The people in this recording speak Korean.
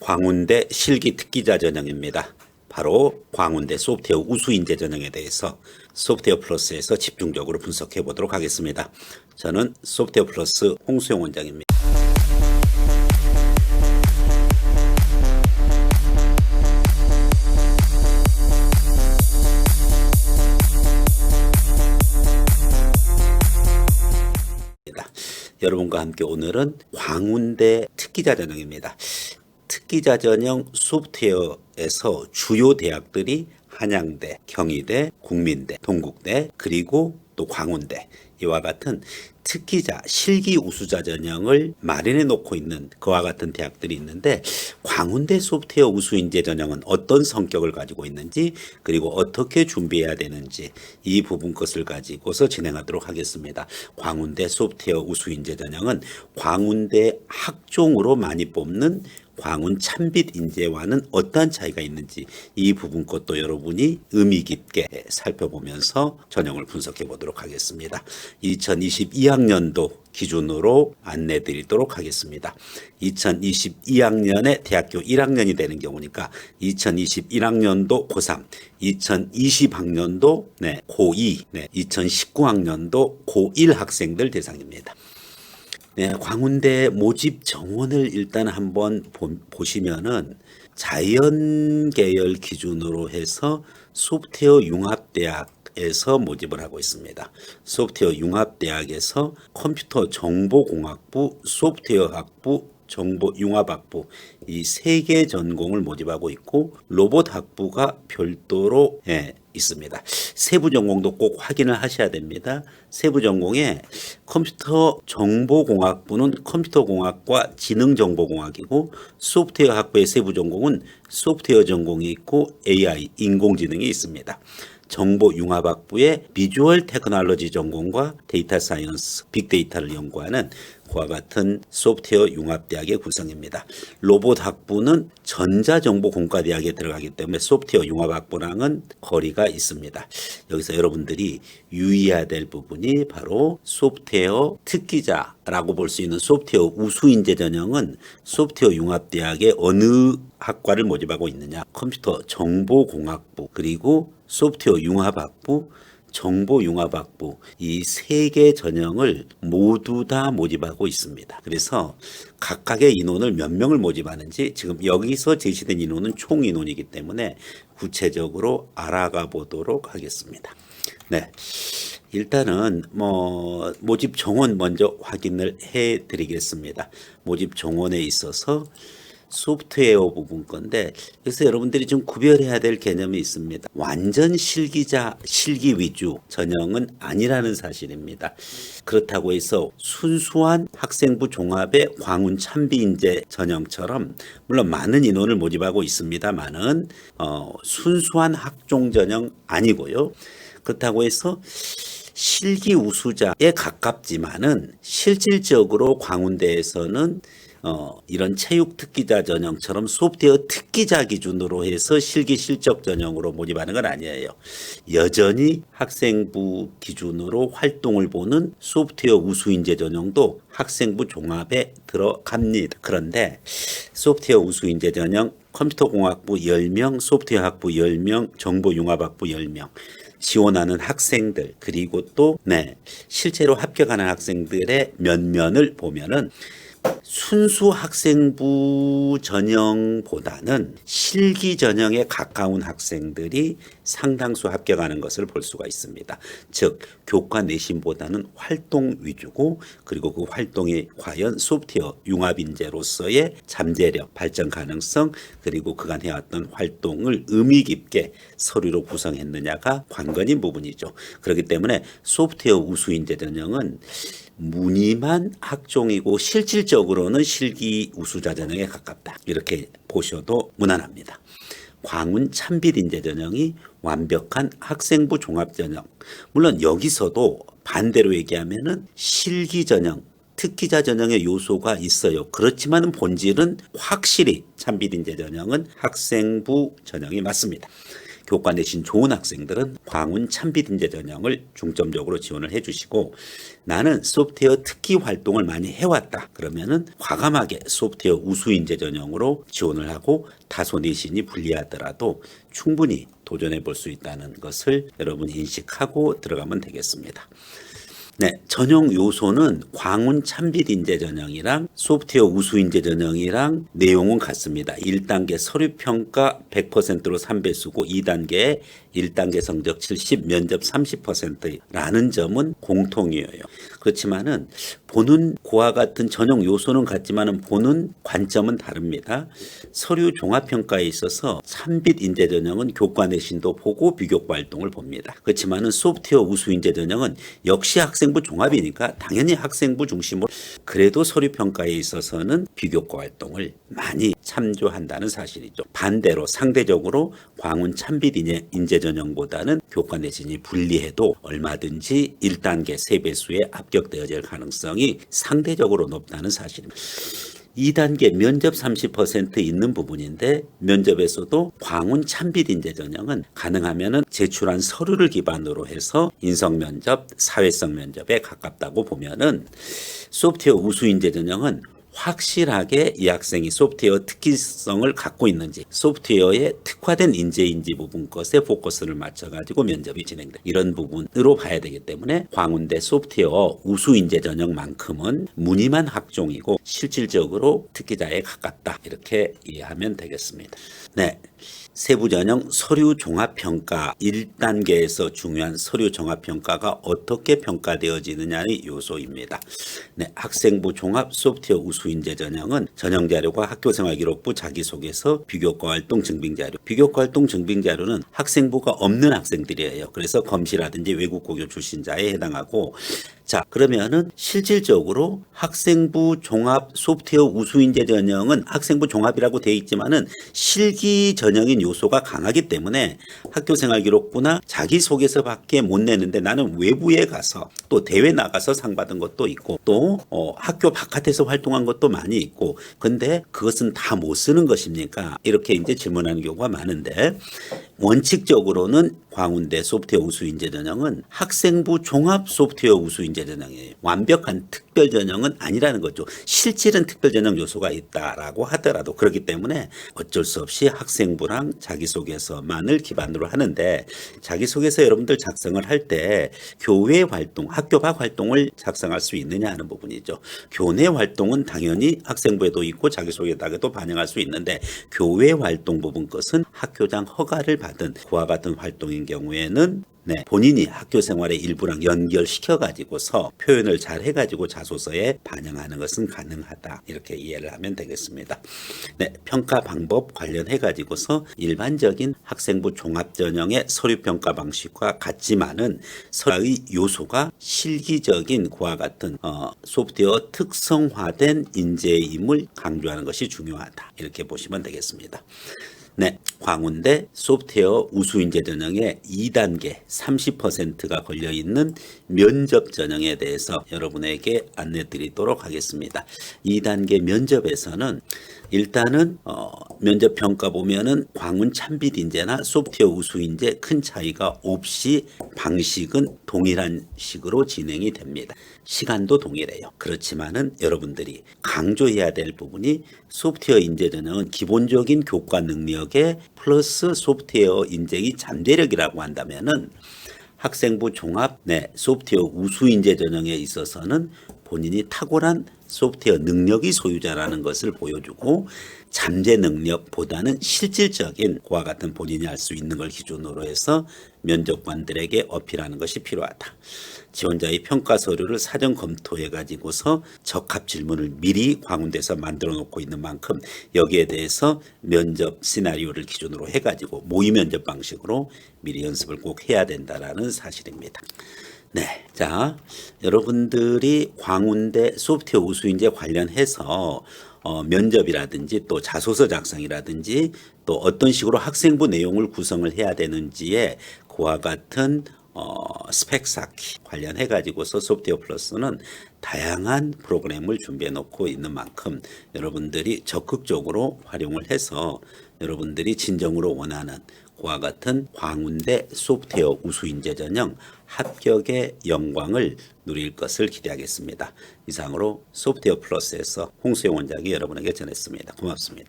광운대 실기 특기자 전형입니다. 바로 광운대 소프트웨어 우수인재 전형에 대해서 소프트웨어 플러스에서 집중적으로 분석해 보도록 하겠습니다. 저는 소프트웨어 플러스 홍수영 원장입니다. 여러분과 함께 오늘은 광운대 특기자 전형입니다. 특기자 전형 소프트웨어에서 주요 대학들이 한양대, 경희대, 국민대, 동국대, 그리고 또 광운대 이와 같은 특기자, 실기 우수자 전형을 마련해 놓고 있는 그와 같은 대학들이 있는데, 광운대 소프트웨어 우수인재 전형은 어떤 성격을 가지고 있는지, 그리고 어떻게 준비해야 되는지 이 부분 것을 가지고서 진행하도록 하겠습니다. 광운대 소프트웨어 우수인재 전형은 광운대 학종으로 많이 뽑는 광운 참빛 인재와는 어떠한 차이가 있는지 이 부분 것도 여러분이 의미 깊게 살펴보면서 전형을 분석해 보도록 하겠습니다. 2022학년도 기준으로 안내 드리도록 하겠습니다. 2022학년에 대학교 1학년이 되는 경우니까 2021학년도 고3, 2020학년도 고2, 2019학년도 고1 학생들 대상입니다. 광운대 모집 정원을 일단 한번 보시면은 자연 계열 기준으로 해서 소프트웨어 융합대학에서 모집을 하고 있습니다. 소프트웨어 융합대학에서 컴퓨터 정보공학부, 소프트웨어학부, 정보융합학부 이 세 개 전공을 모집하고 있고, 로봇학부가 별도로 있습니다. 세부 전공도 꼭 확인을 하셔야 됩니다. 세부 전공에 컴퓨터 정보공학부는 컴퓨터공학과 지능정보공학이고, 소프트웨어 학부의 세부 전공은 소프트웨어 전공이 있고 AI, 인공지능이 있습니다. 정보융합학부의 비주얼 테크놀로지 전공과 데이터 사이언스, 빅데이터를 연구하는 그와 같은 소프트웨어 융합대학의 구성입니다. 로봇학부는 전자정보공과대학에 들어가기 때문에 소프트웨어 융합학부랑은 거리가 있습니다. 여기서 여러분들이 유의해야 될 부분이 바로 소프트웨어 특기자라고 볼 수 있는 소프트웨어 우수인재 전형은 소프트웨어 융합대학의 어느 학과를 모집하고 있느냐, 컴퓨터 정보공학부, 그리고 소프트웨어 융합학부, 정보융합학부 이 세 개 전형을 모두 다 모집하고 있습니다. 그래서 각각의 인원을 몇 명을 모집하는지 지금 여기서 제시된 인원은 총 인원이기 때문에 구체적으로 알아가 보도록 하겠습니다. 일단은 모집 정원 먼저 확인을 해 드리겠습니다. 모집 정원에 있어서 소프트웨어 부분 건데, 그래서 여러분들이 좀 구별해야 될 개념이 있습니다. 완전 실기자, 실기 위주 전형은 아니라는 사실입니다. 그렇다고 해서 순수한 학생부 종합의 광운 참비인재 전형처럼 물론 많은 인원을 모집하고 있습니다만은 순수한 학종 전형 아니고요. 그렇다고 해서 실기 우수자에 가깝지만은 실질적으로 광운대에서는 이런 체육 특기자 전형처럼 소프트웨어 특기자 기준으로 해서 실기 실적 전형으로 모집하는 건 아니에요. 여전히 학생부 기준으로 활동을 보는 소프트웨어 우수인재 전형도 학생부 종합에 들어갑니다. 그런데 소프트웨어 우수인재 전형 컴퓨터공학부 10명, 소프트웨어학부 10명, 정보융합학부 10명 지원하는 학생들, 그리고 또 실제로 합격하는 학생들의 면면을 보면은 순수 학생부 전형보다는 실기 전형에 가까운 학생들이 상당수 합격하는 것을 볼 수가 있습니다. 즉 교과 내신보다는 활동 위주고, 그리고 그 활동이 과연 소프트웨어 융합인재로서의 잠재력, 발전 가능성, 그리고 그간 해왔던 활동을 의미 깊게 서류로 구성했느냐가 관건인 부분이죠. 그렇기 때문에 소프트웨어 우수인재 전형은 무늬만 학종이고 실질적으로는 실기 우수자 전형에 가깝다, 이렇게 보셔도 무난합니다. 광운 참빛 인재 전형이 완벽한 학생부 종합 전형. 물론 여기서도 반대로 얘기하면은 실기 전형, 특기자 전형의 요소가 있어요. 그렇지만 본질은 확실히 참빛 인재 전형은 학생부 전형이 맞습니다. 교과 내신 좋은 학생들은 광운 참빛 인재 전형을 중점적으로 지원을 해주시고, 나는 소프트웨어 특기 활동을 많이 해왔다 그러면은 과감하게 소프트웨어 우수 인재 전형으로 지원을 하고, 다소 내신이 불리하더라도 충분히 도전해 볼 수 있다는 것을 여러분이 인식하고 들어가면 되겠습니다. 네, 전형 요소는 광운 참빛 인재 전형이랑 소프트웨어 우수 인재 전형이랑 내용은 같습니다. 1단계 서류 평가 100%로 3배수고 2단계 1단계 성적 70, 면접 30%라는 점은 공통이에요. 그렇지만은 보는 그와 같은 전형 요소는 같지만은 보는 관점은 다릅니다. 서류 종합 평가에 있어서 참빛 인재 전형은 교과 내신도 보고 비교과 활동을 봅니다. 그렇지만은 소프트웨어 우수 인재 전형은 역시 학생부 종합이니까 당연히 학생부 중심으로, 그래도 서류 평가에 있어서는 비교과 활동을 많이 참조한다는 사실이죠. 반대로 상대적으로 광운 참빛 인재 전형보다는 교과 내신이 불리해도 얼마든지 1단계 3배수에 합격되어질 가능성이 상대적으로 높다는 사실입니다. 2단계 면접 30% 있는 부분인데, 면접에서도 광운 참빛 인재 전형은 가능하면은 제출한 서류를 기반으로 해서 인성 면접, 사회성 면접에 가깝다고 보면은, 소프트웨어 우수 인재 전형은 확실하게 이 학생이 소프트웨어 특기성을 갖고 있는지, 소프트웨어에 특화된 인재인지 부분 것에 포커스를 맞춰가지고 면접이 진행돼. 이런 부분으로 봐야 되기 때문에 광운대 소프트웨어 우수 인재 전형만큼은 무늬만 학종이고 실질적으로 특기자에 가깝다. 이렇게 이해하면 되겠습니다. 네. 세부 전형 서류 종합 평가 1단계에서 중요한 서류 종합 평가가 어떻게 평가되어지느냐의 요소입니다. 네, 학생부 종합 소프트웨어 우수 인재 전형은 전형 자료과 학교생활 기록부 자기소개서 비교과 활동 증빙 자료. 비교과 활동 증빙 자료는 학생부가 없는 학생들이에요. 그래서 검시라든지 외국 고교 출신자에 해당하고, 자, 그러면은 실질적으로 학생부 종합 소프트웨어 우수 인재 전형은 학생부 종합이라고 되어 있지만은 실기 전형인 요소가 강하기 때문에 학교생활 기록부나 자기소개서밖에 못 내는데, 나는 외부에 가서 또 대회 나가서 상 받은 것도 있고 또 학교 바깥에서 활동한 것도 많이 있고, 근데 그것은 다 못 쓰는 것입니까? 이렇게 이제 질문하는 경우가 많은데, 원칙적으로는 광운대 소프트웨어 우수 인재 전형은 학생부 종합 소프트웨어 우수 인재 전형이에요. 완벽한 특별 전형은 아니라는 거죠. 실질은 특별 전형 요소가 있다라고 하더라도, 그렇기 때문에 어쩔 수 없이 학생부랑 자기소개서만을 기반으로 하는데, 자기소개서 여러분들 작성을 할 때 교외 활동, 학교 밖 활동을 작성할 수 있느냐 하는 부분이죠. 교내 활동은 당연히 학생부에도 있고 자기소개서에도 반영할 수 있는데, 교외 활동 부분 것은 학교장 허가를 받은 그와 같은 활동인 경우에는 본인이 학교 생활의 일부랑 연결시켜 가지고서 표현을 잘 해가지고 자소서에 반영하는 것은 가능하다. 이렇게 이해를 하면 되겠습니다. 네, 평가 방법 관련해 가지고서 일반적인 학생부 종합 전형의 서류 평가 방식과 같지만은 서류의 요소가 실기적인 그와 같은 소프트웨어 특성화된 인재임을 강조하는 것이 중요하다. 이렇게 보시면 되겠습니다. 네, 광운대 소프트웨어 우수 인재 전형의 2단계 30%가 걸려있는 면접 전형에 대해서 여러분에게 안내 드리도록 하겠습니다. 2단계 면접에서는 일단은 면접 평가 보면은 광운 참빛 인재나 소프트웨어 우수 인재 큰 차이가 없이 방식은 동일한 식으로 진행이 됩니다. 시간도 동일해요. 그렇지만은 여러분들이 강조해야 될 부분이, 소프트웨어 인재 전형은 기본적인 교과 능력에 플러스 소프트웨어 인재의 잠재력이라고 한다면은, 학생부 종합 소프트웨어 우수 인재 전형에 있어서는 본인이 탁월한 소프트웨어 능력의 소유자라는 것을 보여주고, 잠재 능력보다는 실질적인 그와 같은 본인이 할 수 있는 걸 기준으로 해서 면접관들에게 어필하는 것이 필요하다. 지원자의 평가 서류를 사전 검토해 가지고서 적합 질문을 미리 광운대에서 만들어 놓고 있는 만큼, 여기에 대해서 면접 시나리오를 기준으로 해 가지고 모의 면접 방식으로 미리 연습을 꼭 해야 된다라는 사실입니다. 네, 자, 여러분들이 광운대 소프트웨어 우수인재 관련해서 면접이라든지 또 자소서 작성이라든지 또 어떤 식으로 학생부 내용을 구성을 해야 되는지에 그와 같은 스펙 쌓기 관련해 가지고서 소프트웨어 플러스는 다양한 프로그램을 준비해 놓고 있는 만큼, 여러분들이 적극적으로 활용을 해서 여러분들이 진정으로 원하는 과 같은 광운대 소프트웨어 우수인재 전형 합격의 영광을 누릴 것을 기대하겠습니다. 이상으로 소프트웨어 플러스에서 홍수영 원장이 여러분에게 전했습니다. 고맙습니다.